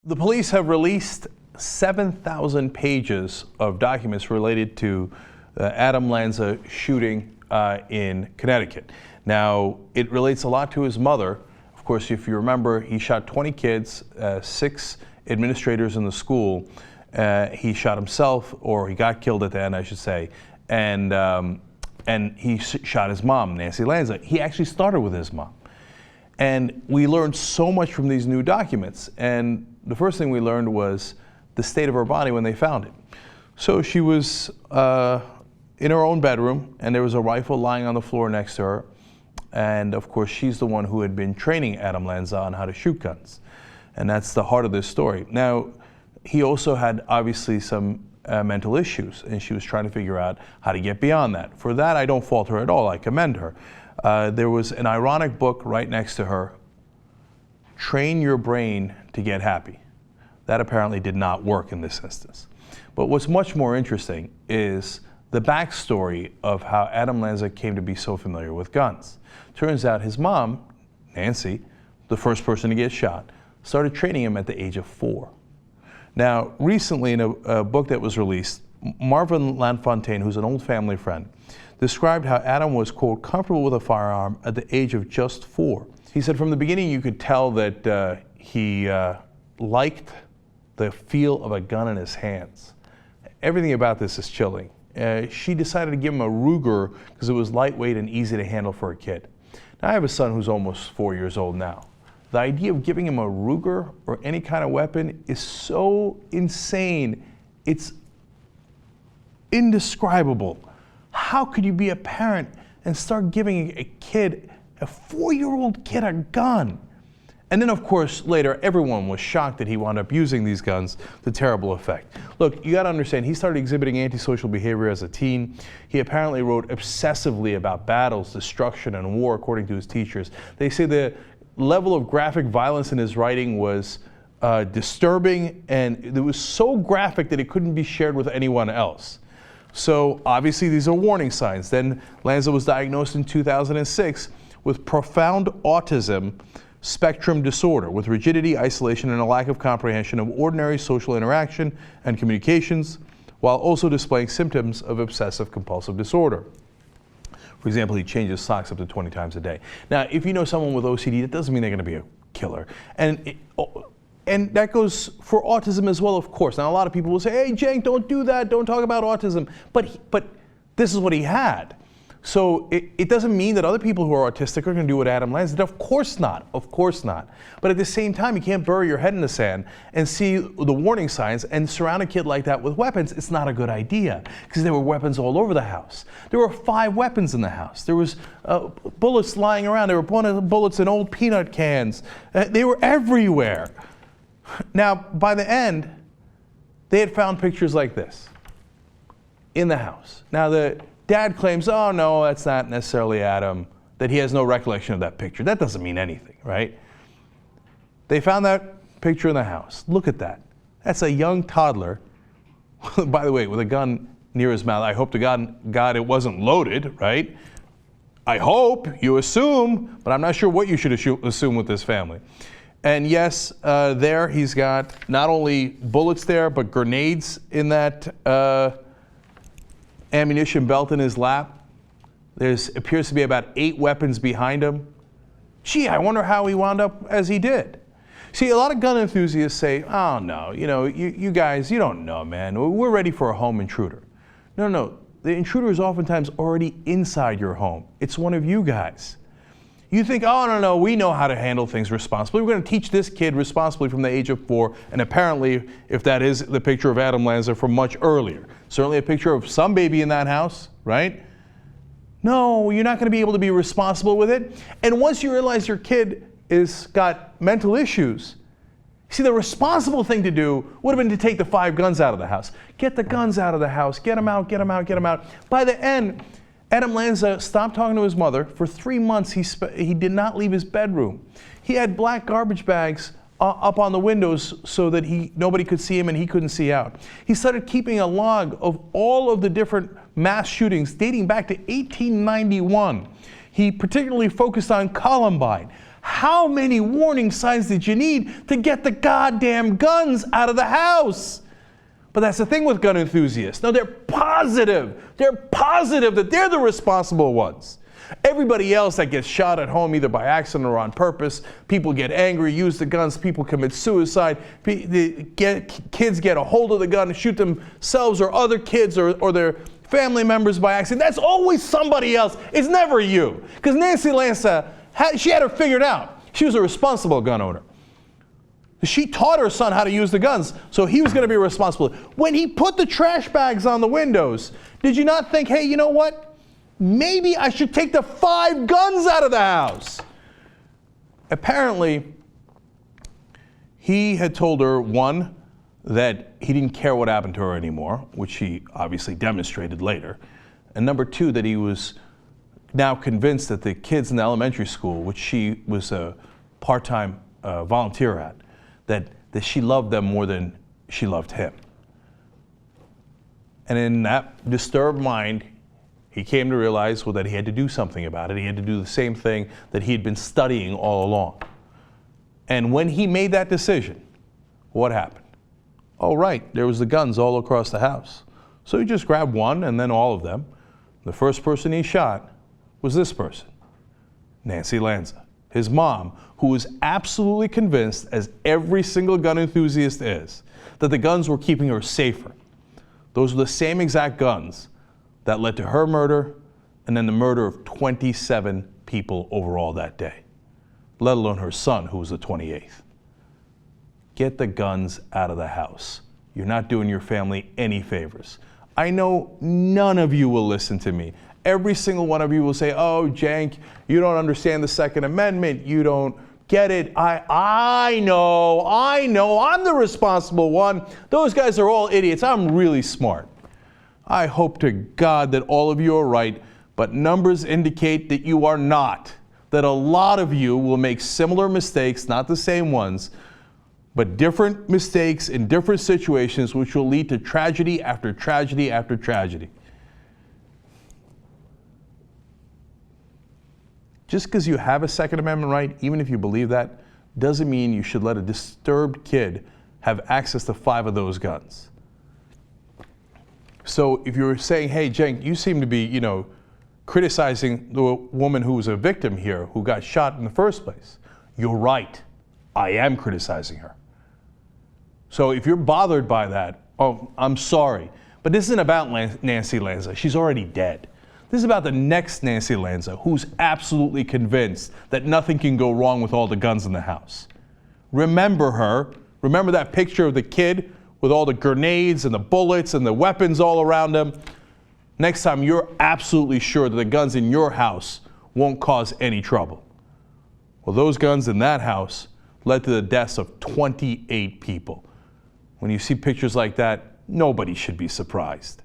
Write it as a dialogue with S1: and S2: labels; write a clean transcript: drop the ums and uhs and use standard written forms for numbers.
S1: The police have released 7,000 pages of documents related to Adam Lanza shooting in Connecticut. Now, it relates a lot to his mother. Of course, if you remember, he shot 20 kids, 6 administrators in the school. He shot himself, or he got killed at the end, I should say, and he shot his mom, Nancy Lanza. He actually started with his mom. And we learned so much from these new documents. And the first thing we learned was the state of her body when they found it. So she was in her own bedroom, and there was a rifle lying on the floor next to her. And of course, she's the one who had been training Adam Lanza on how to shoot guns. And that's the heart of this story. Now, he also had obviously some mental issues, and she was trying to figure out how to get beyond that. For that, I don't fault her at all. I commend her. There was an ironic book right next to her, Train Your Brain to Get Happy. That apparently did not work in this instance. But what's much more interesting is the backstory of how Adam Lanza came to be so familiar with guns. Turns out his mom, Nancy, the first person to get shot, started training him at the age of 4. Now, recently in a book that was released, Marvin Lanfontaine, who's an old family friend, described how Adam was, quote, comfortable with a firearm at the age of just 4. He said from the beginning you could tell that he liked the feel of a gun in his hands. Everything about this is chilling. She decided to give him a Ruger because it was lightweight and easy to handle for a kid. Now, I have a son who's almost 4 years old now. The idea of giving him a Ruger or any kind of weapon is so insane. It's indescribable. How could you be a parent and start giving a kid, a 4-year-old kid, a gun? And then, of course, later, everyone was shocked that he wound up using these guns to terrible effect. Look, you got to understand, he started exhibiting antisocial behavior as a teen. He apparently wrote obsessively about battles, destruction, and war, according to his teachers. They say the level of graphic violence in his writing was disturbing, and it was so graphic that it couldn't be shared with anyone else. So obviously these are warning signs. Then Lanza was diagnosed in 2006 with profound autism spectrum disorder, with rigidity, isolation, and a lack of comprehension of ordinary social interaction and communications, while also displaying symptoms of obsessive compulsive disorder. For example, he changes socks up to 20 times a day. Now, if you know someone with OCD, that doesn't mean they're going to be a killer. And that goes for autism as well, of course. Now, a lot of people will say, hey, Cenk, don't do that. Don't talk about autism. But this is what he had. So it doesn't mean that other people who are autistic are going to do what Adam Lanza did. Of course not. Of course not. But at the same time, you can't bury your head in the sand and see the warning signs and surround a kid like that with weapons. It's not a good idea, because there were weapons all over the house. There were 5 weapons in the house. There was bullets lying around. There were bullets in old peanut cans. They were everywhere. Now, by the end, they had found pictures like this in the house. Now, the dad claims, oh, no, that's not necessarily Adam, that he has no recollection of that picture. That doesn't mean anything, right? They found that picture in the house. Look at that. That's a young toddler, by the way, with a gun near his mouth. I hope to God it wasn't loaded, right? I hope, you assume, but I'm not sure what you should assume with this family. And yes, there he's got not only bullets there, but grenades in that ammunition belt in his lap. There appears to be about 8 weapons behind him. Gee, I wonder how he wound up as he did. See, a lot of gun enthusiasts say, oh no, you guys, you don't know, man. We're ready for a home intruder. No, the intruder is oftentimes already inside your home. It's one of you guys. You think, oh, no, we know how to handle things responsibly. We're going to teach this kid responsibly from the age of 4, and apparently, if that is the picture of Adam Lanza, from much earlier. Certainly a picture of some baby in that house, right? No, you're not going to be able to be responsible with it. And once you realize your kid is got mental issues, see, the responsible thing to do would have been to take the 5 guns out of the house. Get the guns out of the house. Get them out, get them out, get them out. By the end, Adam Lanza stopped talking to his mother. For 3 months, he did not leave his bedroom. He had black garbage bags up on the windows so that nobody could see him and he couldn't see out. He started keeping a log of all of the different mass shootings dating back to 1891. He particularly focused on Columbine. How many warning signs did you need to get the goddamn guns out of the house? But that's the thing with gun enthusiasts. No, they're positive. They're positive that they're the responsible ones. Everybody else that gets shot at home, either by accident or on purpose, people get angry, use the guns, people commit suicide, kids get a hold of the gun and shoot themselves or other kids or their family members by accident. That's always somebody else. It's never you. Because Nancy Lanza, she had her figured out. She was a responsible gun owner. She taught her son how to use the guns, so he was going to be responsible. When he put the trash bags on the windows, did you not think, hey, you know what? Maybe I should take the 5 guns out of the house? Apparently, he had told her, one, that he didn't care what happened to her anymore, which he obviously demonstrated later. And number 2, that he was now convinced that the kids in the elementary school, which she was a part-time volunteer at, that she loved them more than she loved him. And in that disturbed mind, he came to realize, well, that he had to do something about it. He had to do the same thing that he had been studying all along. And when he made that decision, what happened? Oh, right, there was the guns all across the house. So he just grabbed one and then all of them. The first person he shot was this person, Nancy Lanza, his mom, who was absolutely convinced, as every single gun enthusiast is, that the guns were keeping her safer. Those were the same exact guns that led to her murder and then the murder of 27 people overall that day, let alone her son, who was the 28th. Get the guns out of the house. You're not doing your family any favors. I know none of you will listen to me. Every single one of you will say, oh, Cenk, you don't understand the Second Amendment. You don't get it. I know, I'm the responsible one. Those guys are all idiots. I'm really smart. I hope to God that all of you are right, but numbers indicate that you are not. That a lot of you will make similar mistakes, not the same ones, but different mistakes in different situations, which will lead to tragedy after tragedy after tragedy. Just because you have a Second Amendment right, even if you believe that, doesn't mean you should let a disturbed kid have access to 5 of those guns. So if you're saying, hey, Cenk, you seem to be, criticizing the woman who was a victim here, who got shot in the first place, you're right. I am criticizing her. So if you're bothered by that, oh, I'm sorry. But this isn't about Nancy Lanza. She's already dead. This is about the next Nancy Lanza, who's absolutely convinced that nothing can go wrong with all the guns in the house. Remember her. Remember that picture of the kid with all the grenades and the bullets and the weapons all around him? Next time, you're absolutely sure that the guns in your house won't cause any trouble. Well, those guns in that house led to the deaths of 28 people. When you see pictures like that, nobody should be surprised.